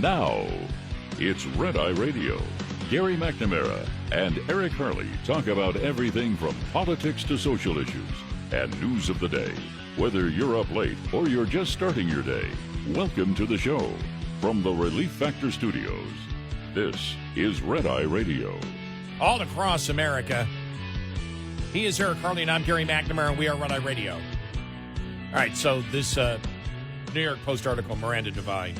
Now, it's Red Eye Radio. Gary McNamara and Eric Harley talk about everything from politics to social issues and news of the day. Whether you're up late or you're just starting your day, welcome to the show. From the Relief Factor Studios, this is Red Eye Radio. All across America, he is Eric Harley, and I'm Gary McNamara, and we are Red Eye Radio. All right, so this New York Post article, Miranda Devine,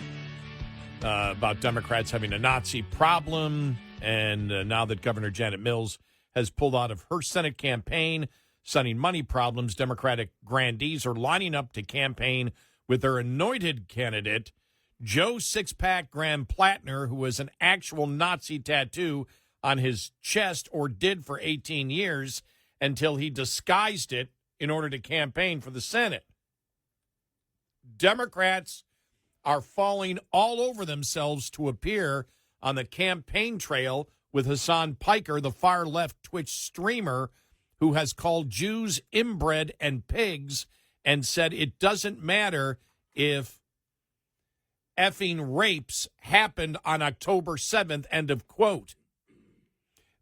about Democrats having a Nazi problem, and now that Governor Janet Mills has pulled out of her Senate campaign, citing money problems, Democratic grandees are lining up to campaign with their anointed candidate, Joe Six-Pack Graham Platner, who has an actual Nazi tattoo on his chest, or did for 18 years, until he disguised it in order to campaign for the Senate. Democrats are falling all over themselves to appear on the campaign trail with Hassan Piker, the far-left Twitch streamer, who has called Jews inbred and pigs and said it doesn't matter if effing rapes happened on October 7th, end of quote.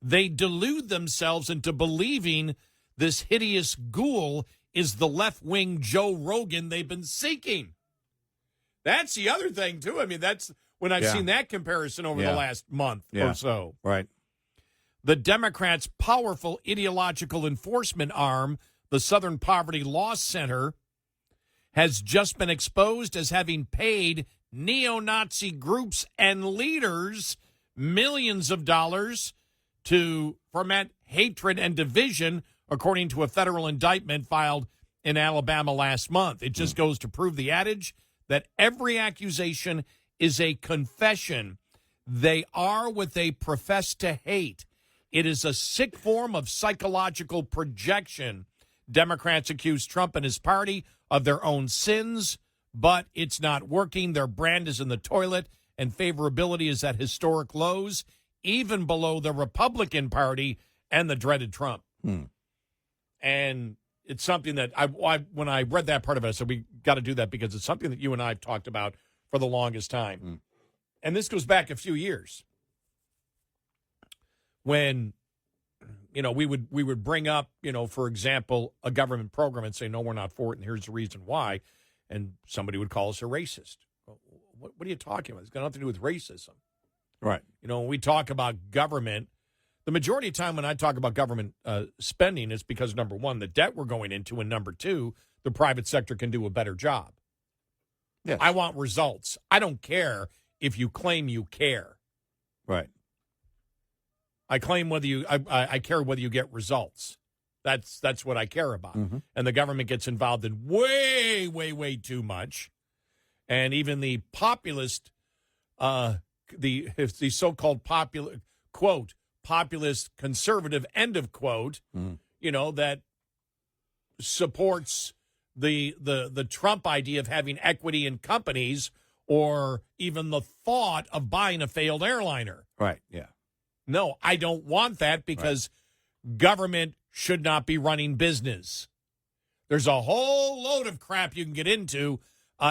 They delude themselves into believing this hideous ghoul is the left-wing Joe Rogan they've been seeking. That's the other thing, too. I mean, that's when I've seen that comparison over the last month or so. Right. The Democrats' powerful ideological enforcement arm, the Southern Poverty Law Center, has just been exposed as having paid neo-Nazi groups and leaders millions of dollars to foment hatred and division, according to a federal indictment filed in Alabama last month. It just goes to prove the adage that every accusation is a confession. They are what they profess to hate. It is a sick form of psychological projection. Democrats accuse Trump and his party of their own sins, but it's not working. Their brand is in the toilet, and favorability is at historic lows, even below the Republican Party and the dreaded Trump. And it's something that when I read that part of it, I said, we got to do that because it's something that you and I have talked about for the longest time. And this goes back a few years when, we would bring up, for example, a government program and say, no, we're not for it, and here's the reason why. And somebody would call us a racist. What are you talking about? It's got nothing to do with racism. Right. When we talk about government, the majority of time when I talk about government spending, it's because, number one, the debt we're going into, and number two, the private sector can do a better job. Yes. I want results. I don't care if you claim you care. Right. I claim whether you, I care whether you get results. That's what I care about. And the government gets involved in way, way, way too much. And even the populist, the so-called quote, populist conservative, end of quote, that supports the Trump idea of having equity in companies, or even the thought of buying a failed airliner. Right, yeah. No, I don't want that, because government should not be running business. There's a whole load of crap you can get into.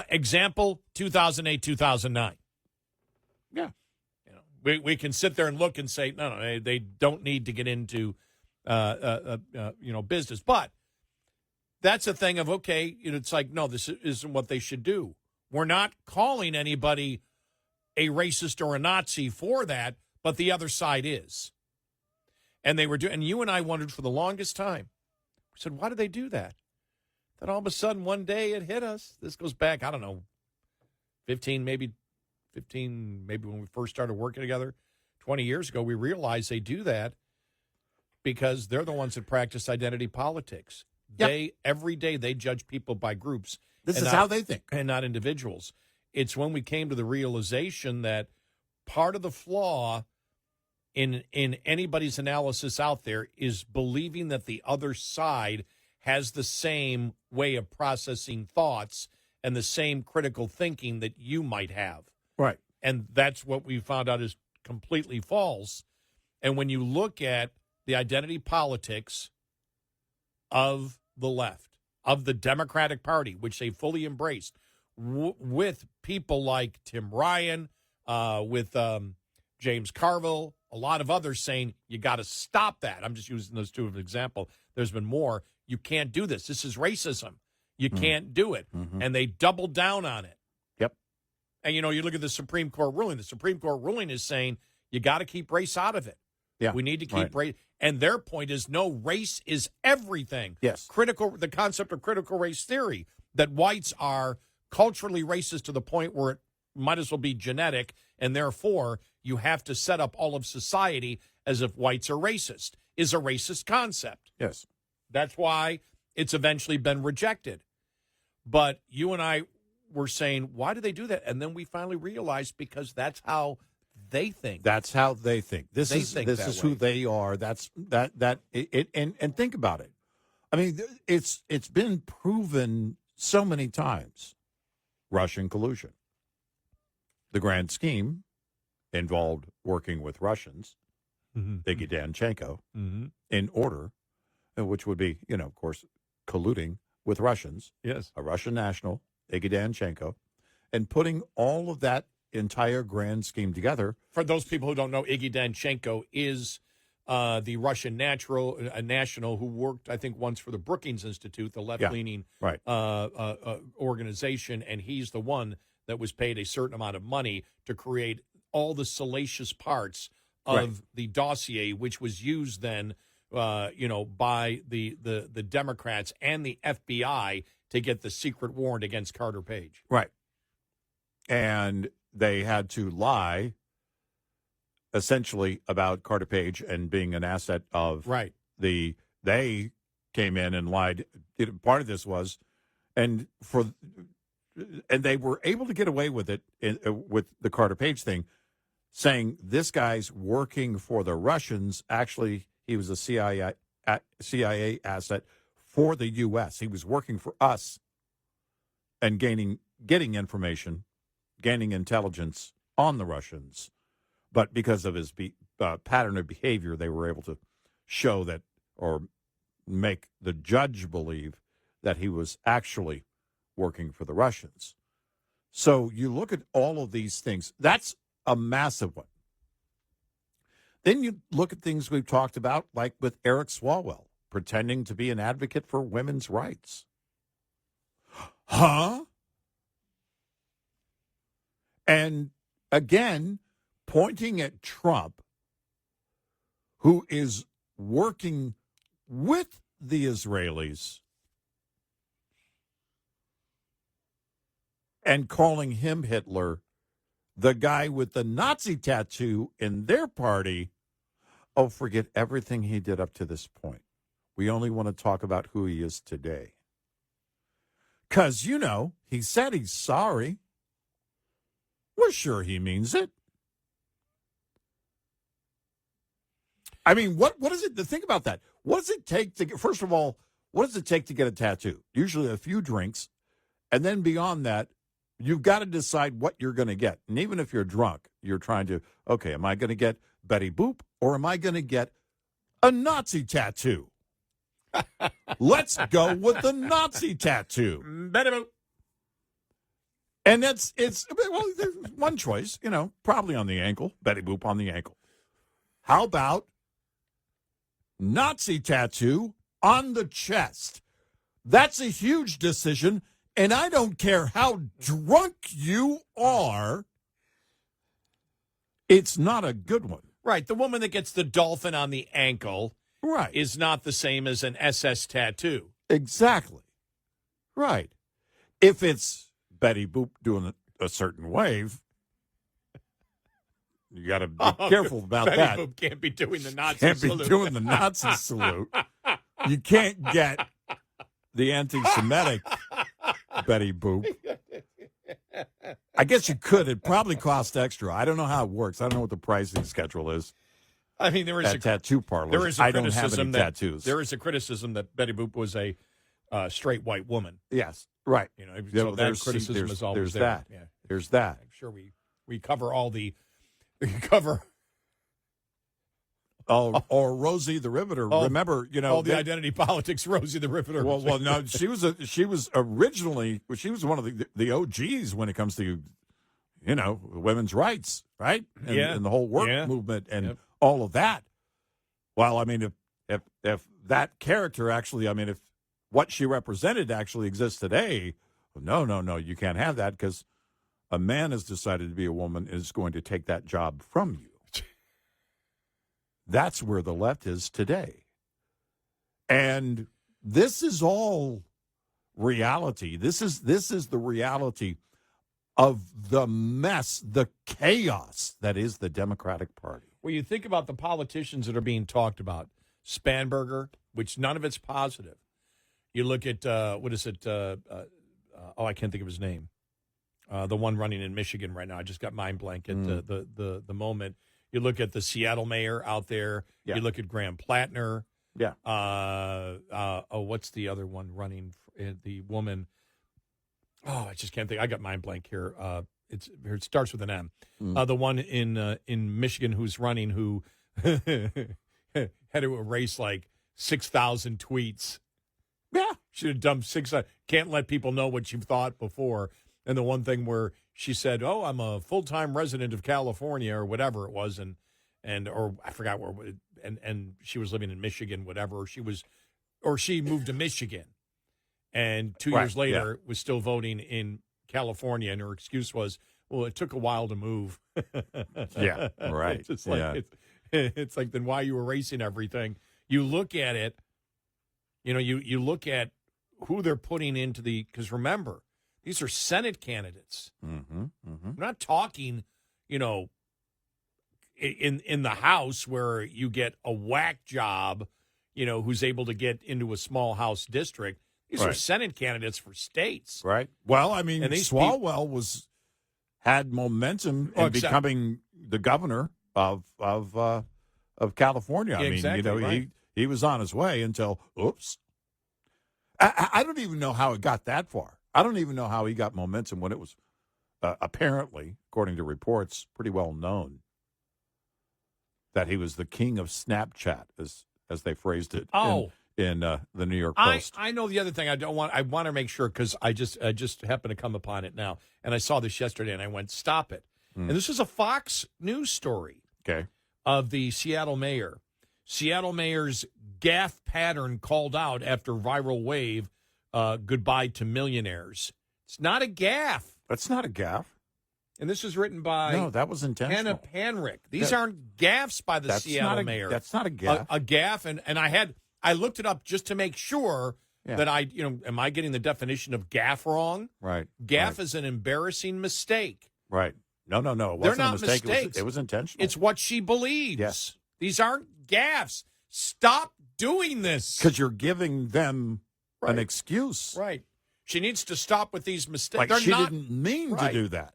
Example, 2008, 2009. Yeah. We can sit there and look and say, no, they don't need to get into, business. But that's a thing of, okay, it's like, no, this isn't what they should do. We're not calling anybody a racist or a Nazi for that, but the other side is. And they were doing, and you and I wondered for the longest time. We said, why do they do that? Then all of a sudden, one day it hit us. This goes back, I don't know, 15 maybe when we first started working together 20 years ago. We realized they do that because they're the ones that practice identity politics. Yep. Every day they judge people by groups. This is how they think. And not individuals. It's when we came to the realization that part of the flaw in anybody's analysis out there is believing that the other side has the same way of processing thoughts and the same critical thinking that you might have. Right. And that's what we found out is completely false. And when you look at the identity politics of the left, of the Democratic Party, which they fully embraced, with people like Tim Ryan, with James Carville, a lot of others saying you got to stop that. I'm just using those two as an example. There's been more. You can't do this. This is racism. You can't do it. Mm-hmm. And they doubled down on it. Yep. And, you look at the Supreme Court ruling. The Supreme Court ruling is saying you got to keep race out of it. Yeah. We need to keep race. And their point is no, race is everything. Yes. The concept of critical race theory, that whites are culturally racist to the point where it might as well be genetic, and therefore you have to set up all of society as if whites are racist, is a racist concept. Yes. That's why it's eventually been rejected. But you and I were saying, why do they do that? And then we finally realized because that's how they think. That's how they think. This is who they are. And think about it. I mean, it's been proven so many times. Russian collusion. The grand scheme involved working with Russians, Iggy Danchenko, in order, which would be, of course, colluding with Russians. Yes. A Russian national, Iggy Danchenko, and putting all of that entire grand scheme together. For those people who don't know, Iggy Danchenko is the Russian national who worked, I think, once for the Brookings Institute, the left-leaning organization, and he's the one that was paid a certain amount of money to create all the salacious parts of the dossier, which was used then, by the Democrats and the FBI to get the secret warrant against Carter Page. Right. And they had to lie essentially about Carter Page and being an asset of they came in and lied. Part of this was, and they were able to get away with it with the Carter Page thing, saying this guy's working for the Russians. Actually, he was a CIA asset for the U.S. He was working for us and getting information, gaining intelligence on the Russians. But because of his pattern of behavior, they were able to show that or make the judge believe that he was actually working for the Russians. So you look at all of these things. That's a massive one. Then you look at things we've talked about, like with Eric Swalwell, pretending to be an advocate for women's rights. Huh? And again, pointing at Trump, who is working with the Israelis and calling him Hitler, the guy with the Nazi tattoo in their party. Oh, forget everything he did up to this point. We only want to talk about who he is today. Because, he said he's sorry. We're sure he means it. I mean, what is it? Think about that. What does it take to get, first of all, what does it take to get a tattoo? Usually a few drinks. And then beyond that, you've got to decide what you're going to get. And even if you're drunk, you're trying to, okay, am I going to get Betty Boop or am I going to get a Nazi tattoo? Let's go with the Nazi tattoo. Betty Boop. And there's one choice, probably on the ankle, Betty Boop on the ankle. How about Nazi tattoo on the chest? That's a huge decision, and I don't care how drunk you are, it's not a good one. Right. The woman that gets the dolphin on the ankle is not the same as an SS tattoo. Exactly. Right. If it's Betty Boop doing a certain wave, you got to be careful about Betty that. Boop can't be doing the Nazi salute. salute. Can't be doing the Nazi salute. You can't get the anti-Semitic Betty Boop. I guess you could. It probably costs extra. I don't know how it works. I don't know what the pricing schedule is. I mean, there is a tattoo parlor. There is a criticism that tattoos. There is a criticism that Betty Boop was a straight white woman. Yes, right. So that criticism is always there. That. Yeah. There's that. I'm sure we cover all the cover. Oh, or Rosie the Riveter. Remember, all the identity politics. Rosie the Riveter. Well, no, she was originally one of the OGs when it comes to, women's rights, right? And the whole work movement and all of that. Well, I mean, if that character actually, I mean, if what she represented actually exists today, no, you can't have that because a man has decided to be a woman is going to take that job from you. That's where the left is today. And this is all reality. This is the reality of the mess, the chaos that is the Democratic Party. Well, you think about the politicians that are being talked about. Spanberger, which none of it's positive. You look at, what is it? I can't think of his name. The one running in Michigan right now. I just got mind blank at the moment. You look at the Seattle mayor out there. Yeah. You look at Graham Platner. Yeah. What's the other one running? The woman. Oh, I just can't think. I got mind blank here. It starts with an M. The one in Michigan who's running who had to erase like 6,000 tweets. Yeah. Should have dumped 6,000. Can't let people know what you've thought before. And the one thing where she said, "Oh, I'm a full-time resident of California," or whatever it was, or I forgot where, and she was living in Michigan, whatever. She moved to Michigan, and 2 years later was still voting in California, and her excuse was, "Well, it took a while to move." Yeah, right. It's just like it's like, then why are you erasing everything? You look at it, you look at who they're putting into because remember, these are Senate candidates. Mm-hmm, mm-hmm. We're not talking, in the House where you get a whack job, who's able to get into a small House district. These are Senate candidates for states. Right. Well, I mean, Swalwell had momentum in becoming the governor of California. He was on his way until, oops. I don't even know how it got that far. I don't even know how he got momentum when it was apparently, according to reports, pretty well known that he was the king of Snapchat, as they phrased it in the New York Post. I know the other thing I want to make sure because I just happened to come upon it now, and I saw this yesterday, and I went, stop it. And this is a Fox News story of the Seattle mayor. Seattle mayor's gaffe pattern called out after viral wave. Goodbye to millionaires. It's not a gaffe. That's not a gaffe. And this was written by that was intentional. Hannah Panrick. These aren't gaffes by the Seattle mayor. That's not a gaffe. A gaffe, and I looked it up just to make sure that am I getting the definition of gaffe wrong? Right. Gaffe is an embarrassing mistake. Right. No. It wasn't They're not a mistake. mistakes. It was intentional. It's what she believes. Yes. These aren't gaffes. Stop doing this. Because you're giving them an excuse. Right. She needs to stop with these mistakes. Like she didn't mean to do that.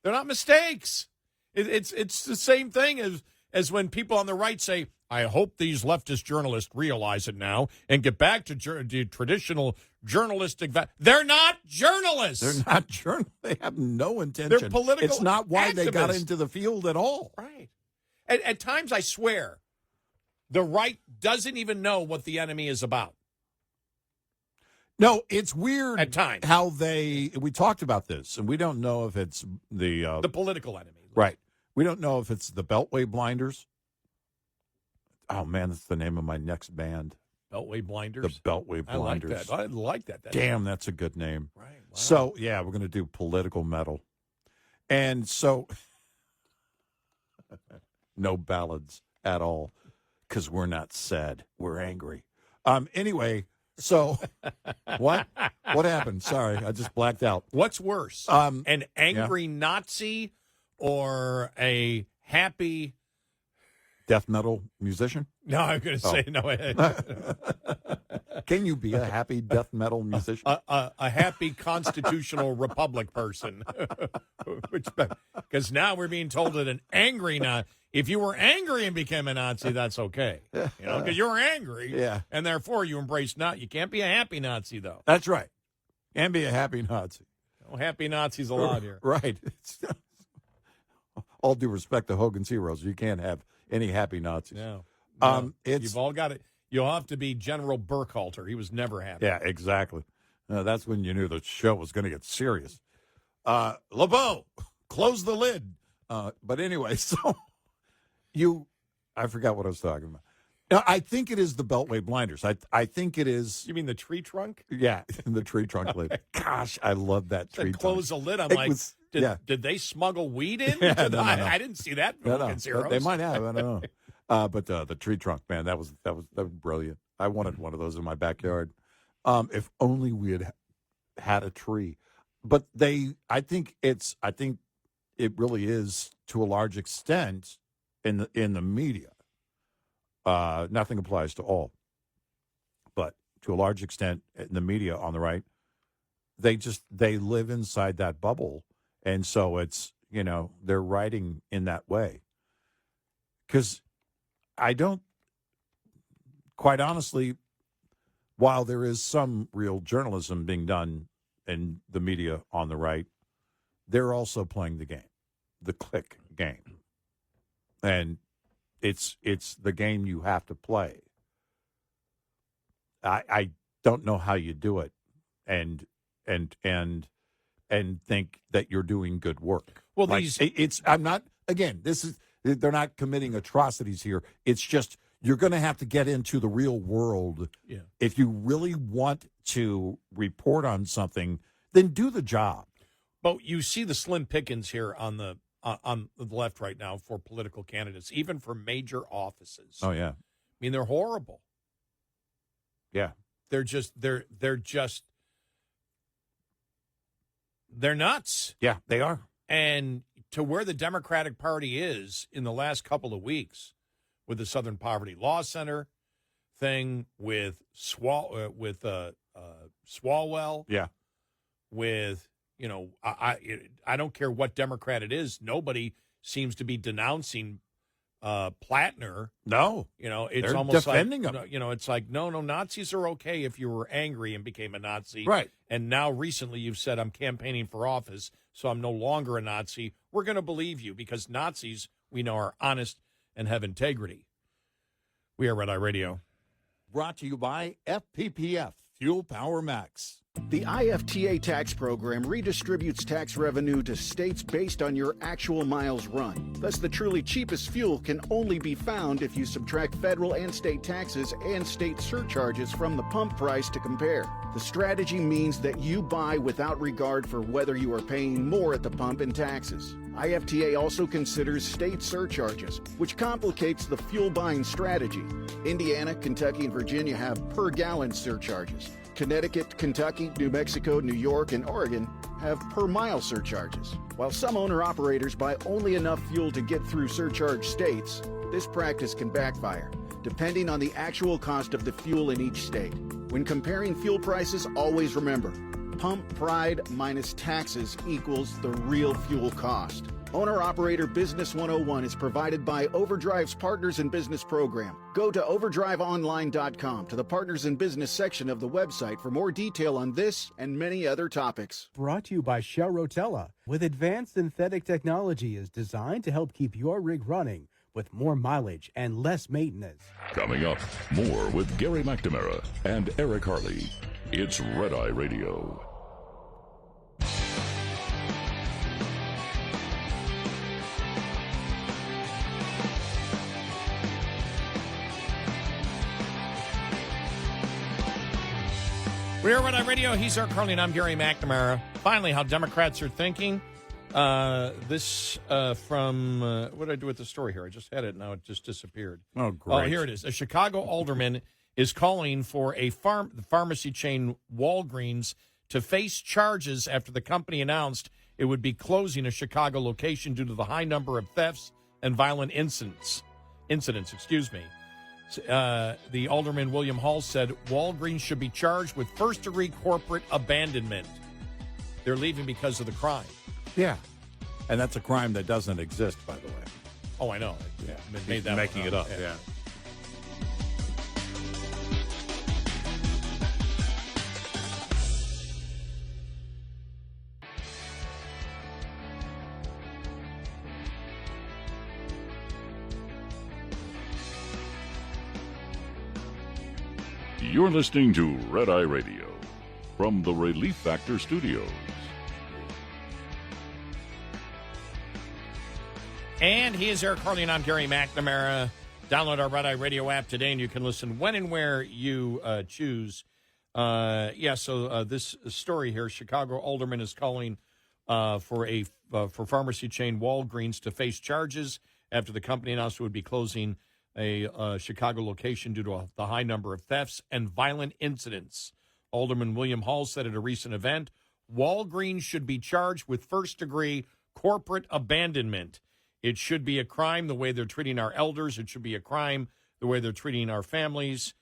They're not mistakes. It's the same thing as when people on the right say, I hope these leftist journalists realize it now and get back to traditional journalistic They're not journalists. They're not journalists. They have no intention. They're political It's not why activists. They got into the field at all. Right. At times, I swear, the right doesn't even know what the enemy is about. No, it's weird at times how we talked about this, and we don't know if it's the political enemy. Right. We don't know if it's the Beltway Blinders. Oh, man, that's the name of my next band. Beltway Blinders? The Beltway Blinders. I like that. Damn, that's a good name. Right. Wow. So, we're going to do political metal. And so, no ballads at all, because we're not sad. We're angry. Anyway, so what happened? Sorry, I just blacked out. What's worse, an angry Nazi or a happy death metal musician? No, I'm going to say no. Can you be a happy death metal musician? A happy constitutional republic person. Because now we're being told that an angry Nazi, if you were angry and became a Nazi, that's okay. Because you were angry, and therefore you embraced Nazi. You can't be a happy Nazi, though. That's right. And be a happy Nazi. No happy Nazis allowed here. Right. All due respect to Hogan's Heroes, you can't have any happy Nazis. No. You've all got it. You'll have to be General Burkhalter. He was never happy. Yeah, exactly. That's when you knew the show was going to get serious. LeBeau, close the lid. But anyway, so I forgot what I was talking about. Now, I think it is the Beltway blinders. I think it is. You mean the tree trunk? Yeah, the tree trunk lid. Gosh, I love that tree trunk. Close the lid. I'm like, did they smuggle weed in? Yeah, no. I didn't see that. No. They might have. I don't know. But the tree trunk, man, that was brilliant. I wanted one of those in my backyard. If only we had a tree. But I think it really is to a large extent in the media. Nothing applies to all, but to a large extent in the media on the right, they live inside that bubble, and so it's they're writing in that way. Because I don't, quite honestly, while there is some real journalism being done in the media on the right, they're also playing the game, the click game, and it's the game you have to play. I don't know how you do it, and think that you're doing good work. Well, I'm not. Again, they're not committing atrocities here. It's just you're going to have to get into the real world. Yeah. If you really want to report on something, then do the job. But you see the slim pickings here on the left right now for political candidates, even for major offices. Oh yeah. I mean, they're horrible. Yeah. They're nuts. Yeah, they are. And to where the Democratic Party is in the last couple of weeks with the Southern Poverty Law Center thing, with Swalwell, Yeah. with, I don't care what Democrat it is. Nobody seems to be denouncing Platner. No. It's they're almost defending like, him. it's like, no, Nazis are okay if you were angry and became a Nazi. Right. And now recently you've said, I'm campaigning for office, so I'm no longer a Nazi. We're going to believe you because Nazis, we know, are honest and have integrity. We are Red Eye Radio. Brought to you by FPPF, Fuel Power Max. The IFTA tax program redistributes tax revenue to states based on your actual miles run. Thus, the truly cheapest fuel can only be found if you subtract federal and state taxes and state surcharges from the pump price to compare. The strategy means that you buy without regard for whether you are paying more at the pump in taxes. IFTA also considers state surcharges, which complicates the fuel buying strategy. Indiana, Kentucky, and Virginia have per-gallon surcharges. Connecticut, Kentucky, New Mexico, New York, and Oregon have per-mile surcharges. While some owner-operators buy only enough fuel to get through surcharge states, this practice can backfire, depending on the actual cost of the fuel in each state. When comparing fuel prices, always remember, pump pride minus taxes equals the real fuel cost. Owner-Operator Business 101 is provided by Overdrive's Partners in Business program. Go to overdriveonline.com to the Partners in Business section of the website for more detail on this and many other topics. Brought to you by Shell Rotella. With advanced synthetic technology is designed to help keep your rig running with more mileage and less maintenance. Coming up, more with Gary McNamara and Eric Harley. It's Red Eye Radio. We're here on Radio. He's Eric Harley, and I'm Gary McNamara. Finally, how Democrats are thinking. This from, what did I do with the story here? I just had it, now it just disappeared. Oh, great. Oh, here it is. A Chicago alderman is calling for the pharmacy chain Walgreens to face charges after the company announced it would be closing a Chicago location due to the high number of thefts and violent incidents. The alderman, William Hall, said Walgreens should be charged with first-degree corporate abandonment. They're leaving because of the crime. Yeah. And that's a crime that doesn't exist, by the way. Oh, I know. Yeah. Made that making it up. Yeah. You're listening to Red Eye Radio from the Relief Factor Studios. And he is Eric Harley, and I'm Gary McNamara. Download our Red Eye Radio app today, and you can listen when and where you choose. This story here, Chicago alderman is calling for pharmacy chain Walgreens to face charges after the company announced it would be closing a Chicago location due to the high number of thefts and violent incidents. Alderman William Hall said at a recent event, Walgreens should be charged with first-degree corporate abandonment. It should be a crime the way they're treating our elders. It should be a crime the way they're treating our families.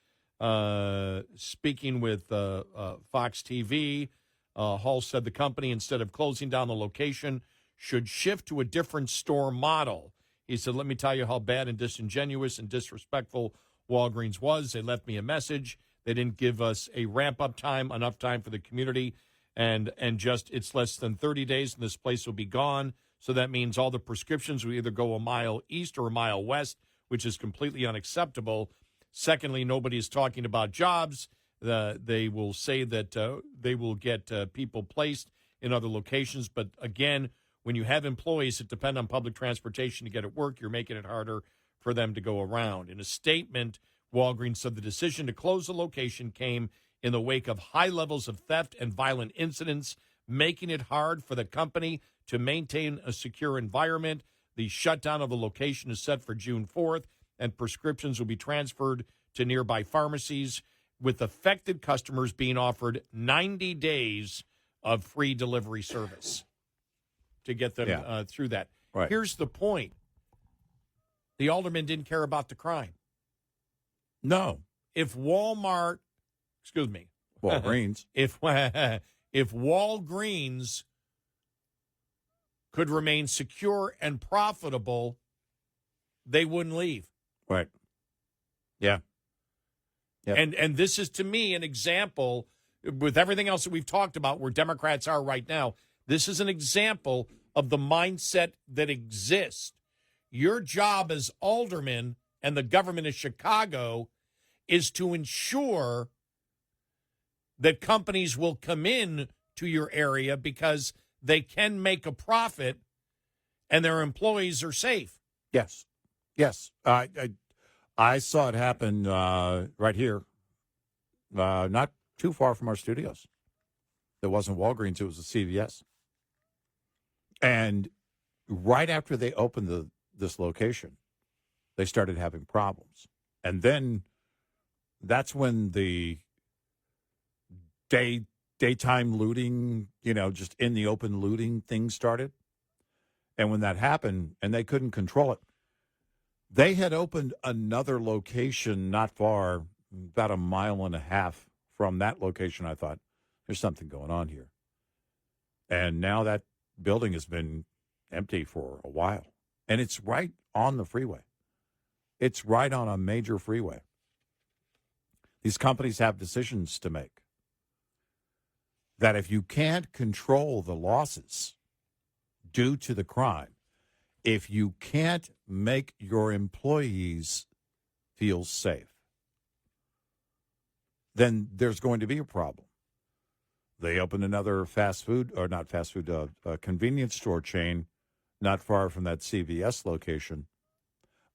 Speaking with Fox TV, Hall said the company, instead of closing down the location, should shift to a different store model. He said, let me tell you how bad and disingenuous and disrespectful Walgreens was. They left me a message. They didn't give us a ramp-up time, enough time for the community. And just it's less than 30 days, and this place will be gone. So that means all the prescriptions will either go a mile east or a mile west, which is completely unacceptable. Secondly, nobody is talking about jobs. They will say that they will get people placed in other locations. But again, when you have employees that depend on public transportation to get at work, you're making it harder for them to go around. In a statement, Walgreens said the decision to close the location came in the wake of high levels of theft and violent incidents, making it hard for the company to maintain a secure environment. The shutdown of the location is set for June 4th, and prescriptions will be transferred to nearby pharmacies, with affected customers being offered 90 days of free delivery service to get them through that. Right. Here's the point. The alderman didn't care about the crime. No. If Walgreens, if Walgreens could remain secure and profitable, they wouldn't leave. Right. Yeah. Yep. And this is, to me, an example, with everything else that we've talked about where Democrats are right now, this is an example of the mindset that exists. Your job as alderman and the government of Chicago is to ensure that companies will come in to your area because they can make a profit and their employees are safe. Yes. Yes. I saw it happen right here, not too far from our studios. It wasn't Walgreens, it was a CVS. And right after they opened this location, they started having problems. And then that's when the daytime looting, just in the open looting thing started. And when that happened and they couldn't control it, they had opened another location not far, about a mile and a half from that location. I thought, there's something going on here. And now that building has been empty for a while. And it's right on the freeway. It's right on a major freeway. These companies have decisions to make. That if you can't control the losses due to the crime, if you can't make your employees feel safe, then there's going to be a problem. They opened another convenience store chain not far from that CVS location.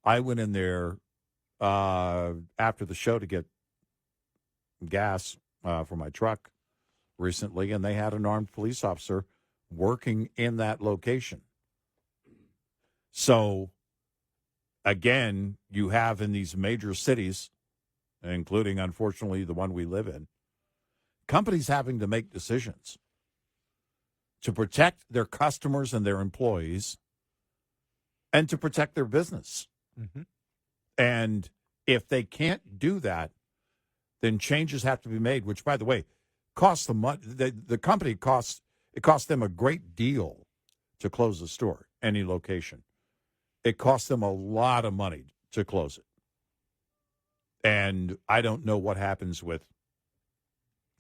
I went in there after the show to get gas for my truck recently, and they had an armed police officer working in that location. So, again, you have in these major cities, including, unfortunately, the one we live in, companies having to make decisions to protect their customers and their employees and to protect their business. Mm-hmm. And if they can't do that, then changes have to be made, which, by the way, costs them money. The company costs them a great deal to close the store, any location. It costs them a lot of money to close it. And I don't know what happens with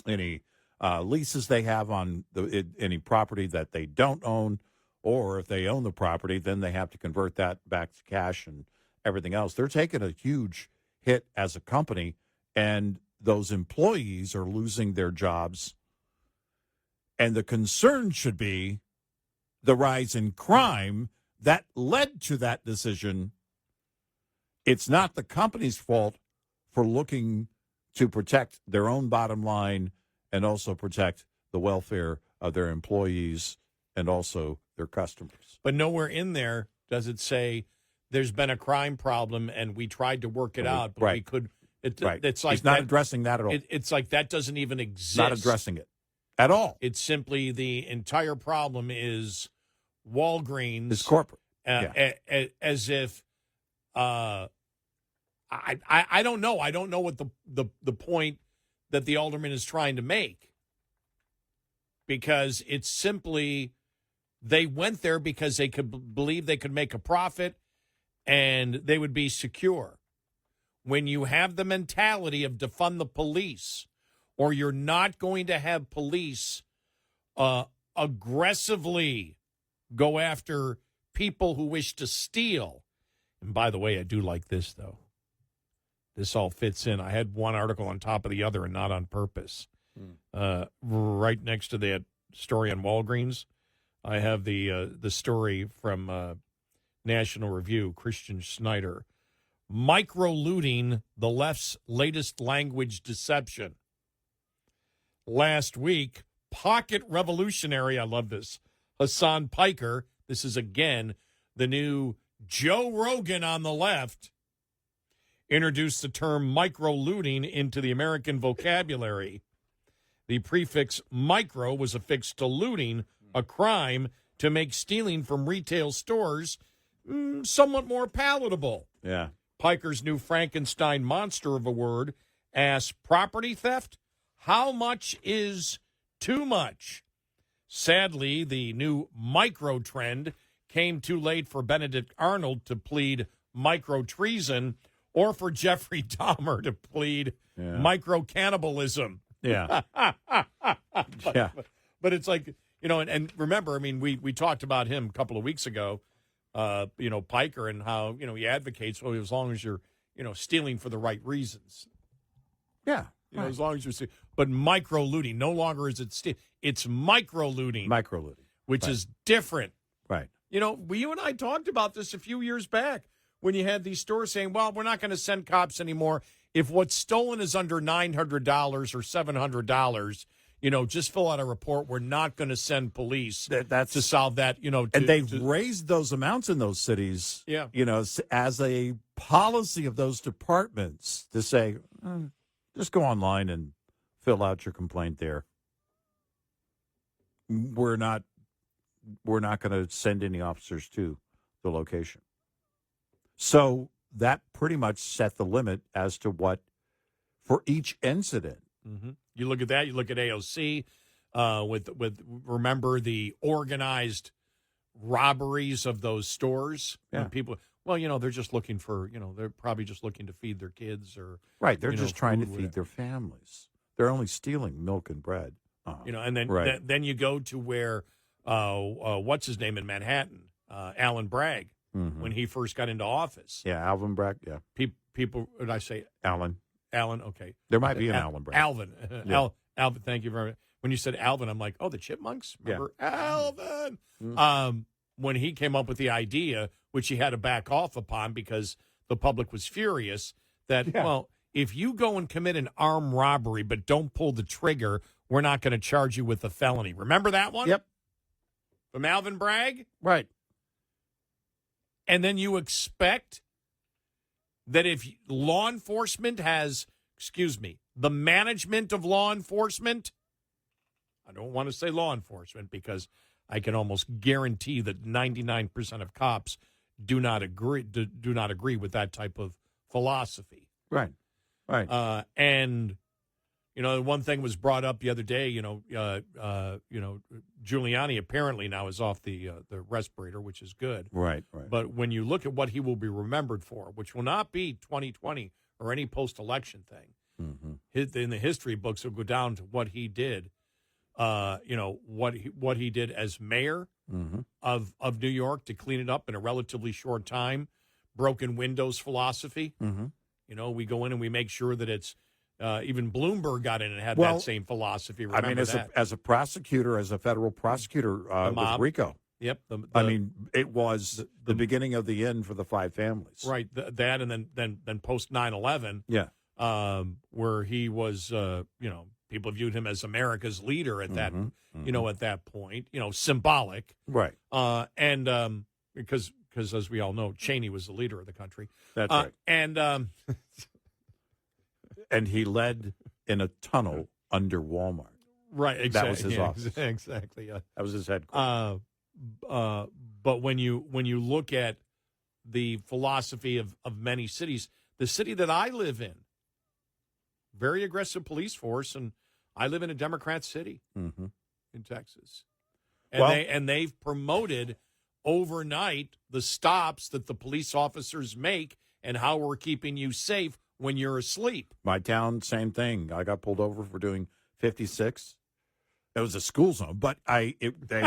any leases they have on any property that they don't own, or if they own the property, then they have to convert that back to cash and everything else. They're taking a huge hit as a company, and those employees are losing their jobs. And the concern should be the rise in crime that led to that decision. It's not the company's fault for looking to protect their own bottom line and also protect the welfare of their employees and also their customers. But nowhere in there does it say there's been a crime problem and we tried to work it out, but we could. It's like he's not addressing that at all. It's like that doesn't even exist. Not addressing it at all. It's simply the entire problem is Walgreens. It's corporate. As if I don't know. I don't know what the point that the alderman is trying to make, because it's simply they went there because they could believe they could make a profit and they would be secure. When you have the mentality of defund the police, or you're not going to have police aggressively go after people who wish to steal. And by the way, I do like this, though. This all fits in. I had one article on top of the other and not on purpose. Right next to that story on Walgreens, I have the story from National Review, Christian Snyder. Micro-looting, the left's latest language deception. Last week, pocket revolutionary, I love this, Hassan Piker, this is again the new Joe Rogan on the left, introduced the term micro-looting into the American vocabulary. The prefix micro was affixed to looting, a crime to make stealing from retail stores somewhat more palatable. Yeah. Piker's new Frankenstein monster of a word asks, property theft? How much is too much? Sadly, the new micro trend came too late for Benedict Arnold to plead micro treason or for Jeffrey Dahmer to plead micro cannibalism. Yeah. But it's like, and remember, I mean, we talked about him a couple of weeks ago, Piker, and how, he advocates, as long as you're, stealing for the right reasons. Yeah. As long as you're, but micro looting, no longer is it it's micro looting. Micro looting. Which is different. Right. You and I talked about this a few years back when you had these stores saying, well, we're not going to send cops anymore. If what's stolen is under $900 or $700, just fill out a report. We're not going to send police to solve that, and they've raised those amounts in those cities, as a policy of those departments to say, just go online and fill out your complaint there. We're not going to send any officers to the location. So that pretty much set the limit as to what for each incident. Mm-hmm. You look at that. You look at AOC with remember the organized robberies of those stores. Yeah. When people, they're just looking for, they're probably just looking to feed their kids or right. They're just trying to feed their families. They're only stealing milk and bread. And then then you go to where what's his name in Manhattan, Alan Bragg, when he first got into office. Yeah, Alvin Bragg. Yeah, people. Did I say Alan? Alan. Okay, there might be an Alan Bragg. Alvin. Yeah. Alvin. Thank you very much. When you said Alvin, I'm like, oh, the Chipmunks. Remember Alvin? When he came up with the idea, which he had to back off upon because the public was furious, that if you go and commit an armed robbery but don't pull the trigger, we're not going to charge you with a felony. Remember that one? Yep. From Alvin Bragg? Right. And then you expect that if law enforcement has, the management of law enforcement, I don't want to say law enforcement because I can almost guarantee that 99% of cops do not agree with that type of philosophy. Right. Right. And one thing was brought up the other day. Giuliani apparently now is off the respirator, which is good. Right. Right. But when you look at what he will be remembered for, which will not be 2020 or any post-election thing, in the history books, it'll go down to what he did. What he did as mayor of New York to clean it up in a relatively short time. Broken windows philosophy. We go in and we make sure that it's. Even Bloomberg got in and had that same philosophy. Remember as a prosecutor, as a federal prosecutor with RICO, Yep. I mean, it was the beginning of the end for the 5 families. Right. That and then post 9/11. Yeah. Where he was, people viewed him as America's leader at that, at that point, symbolic. Right. Because as we all know, Cheney was the leader of the country. That's right. And and he led in a tunnel under Walmart. Right. Exactly. That was his office. Exactly. That was his headquarters. But when you look at the philosophy of many cities, the city that I live in, very aggressive police force, and I live in a Democrat city in Texas. And they've promoted overnight the stops that the police officers make and how we're keeping you safe when you're asleep. My town, same thing. I got pulled over for doing 56. It was a school zone, but they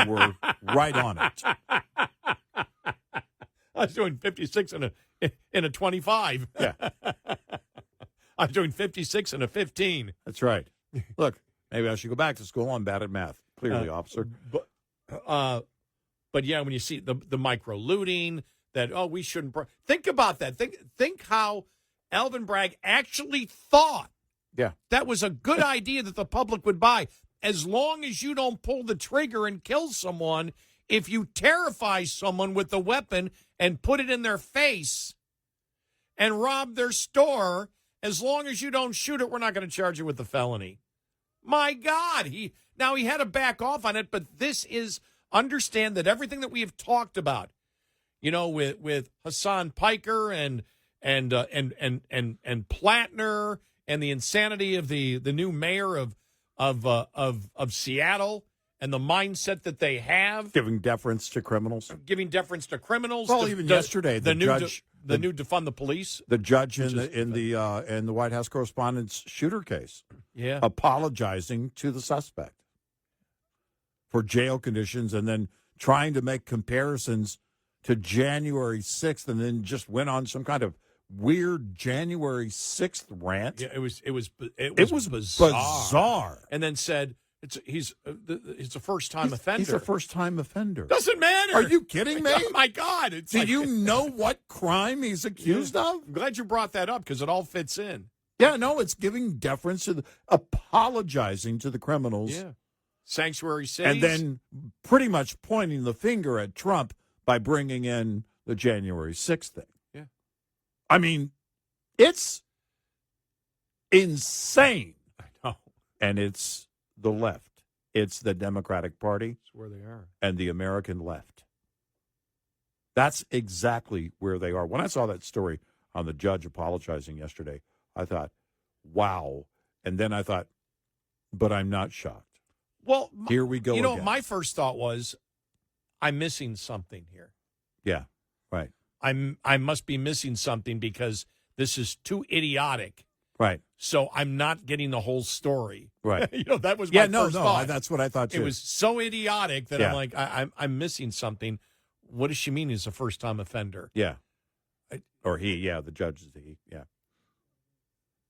were right on it. I was doing 56 in a 25. Yeah. I was doing 56 and a 15. That's right. Look, maybe I should go back to school. I'm bad at math. Clearly, officer. But yeah, when you see the micro looting, that we shouldn't think about that. Think how Alvin Bragg actually thought. Yeah, that was a good idea that the public would buy. As long as you don't pull the trigger and kill someone, if you terrify someone with the weapon and put it in their face and rob their store, as long as you don't shoot it, we're not going to charge you with the felony. My God, he had to back off on it, but this is, understand that everything that we have talked about, with Hassan Piker and Platner and the insanity of the new mayor of Seattle and the mindset that they have, giving deference to criminals. Well, even yesterday, the new defund the police. The judge in the White House Correspondents' shooter case, apologizing to the suspect for jail conditions, and then trying to make comparisons to January 6th, and then just went on some kind of weird January 6th rant. Yeah, it was bizarre. And then said he's a first-time offender. He's a first-time offender. Doesn't matter. Are you kidding me? Oh, my God. Do you know what crime he's accused of? I'm glad you brought that up because it all fits in. Yeah, no, it's giving deference to apologizing to the criminals. Yeah. Sanctuary cities. And then pretty much pointing the finger at Trump by bringing in the January 6th thing. Yeah. I mean, it's insane. I know. And it's the left. It's the Democratic Party. That's where they are. And the American left. That's exactly where they are. When I saw that story on the judge apologizing yesterday, I thought, wow. And then I thought, but I'm not shocked. Well, here we go again. My first thought was, I'm missing something here. Yeah, right. I must be missing something because this is too idiotic. Right. So I'm not getting the whole story. Right. That was my first thought. That's what I thought too. It was so idiotic that I'm like, I'm missing something. What does she mean he's a first-time offender? Yeah. Or he, the judge is he, yeah.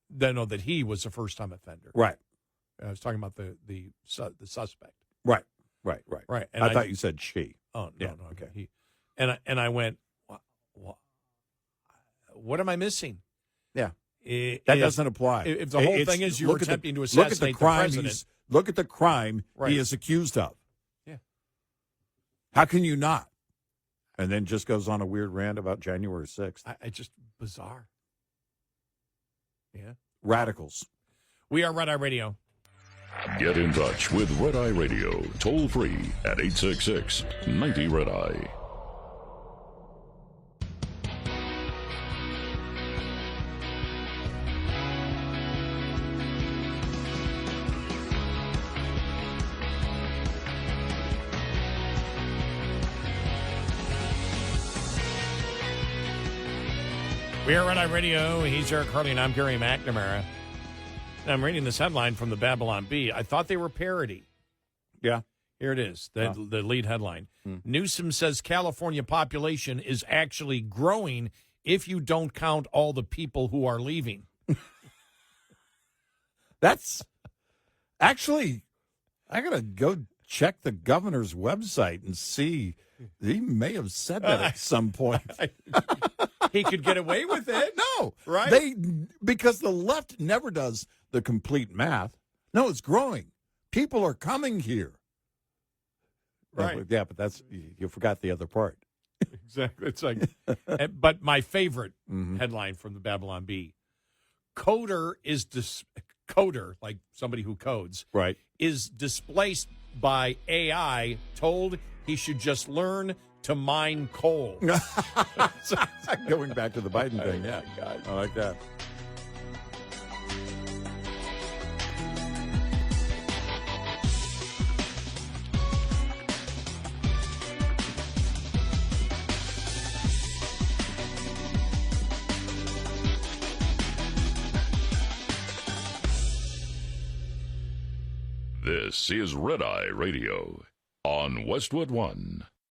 No, that he was a first-time offender. Right. I was talking about the suspect. Right. And I thought you said she. Oh, no, no. Okay. He, and I went, what am I missing? Yeah. That doesn't apply. If the whole thing is you're attempting to assassinate the president. Look at the crime he is accused of. Yeah. How can you not? And then just goes on a weird rant about January 6th. I just bizarre. Yeah. Radicals. We are Red Eye Radio. Get in touch with Red Eye Radio, toll free at 866-90-RED-EYE. We are Red Eye Radio. He's Eric Harley, and I'm Gary McNamara. And I'm reading this headline from the Babylon Bee. I thought they were parody. Yeah. Here it is, the lead headline. Newsom says California population is actually growing if you don't count all the people who are leaving. That's actually, I got to go check the governor's website and see He may have said that at some point. He could get away with it. No, right? Because the left never does the complete math. No, it's growing. People are coming here. Right. Yeah, but you forgot the other part. Exactly. It's like, but my favorite headline from the Babylon Bee: coder, like somebody who codes, right, is displaced by AI. Told he should just learn to mine coal. Going back to the Biden thing. Yeah, God. I like that. This is Red Eye Radio on Westwood One.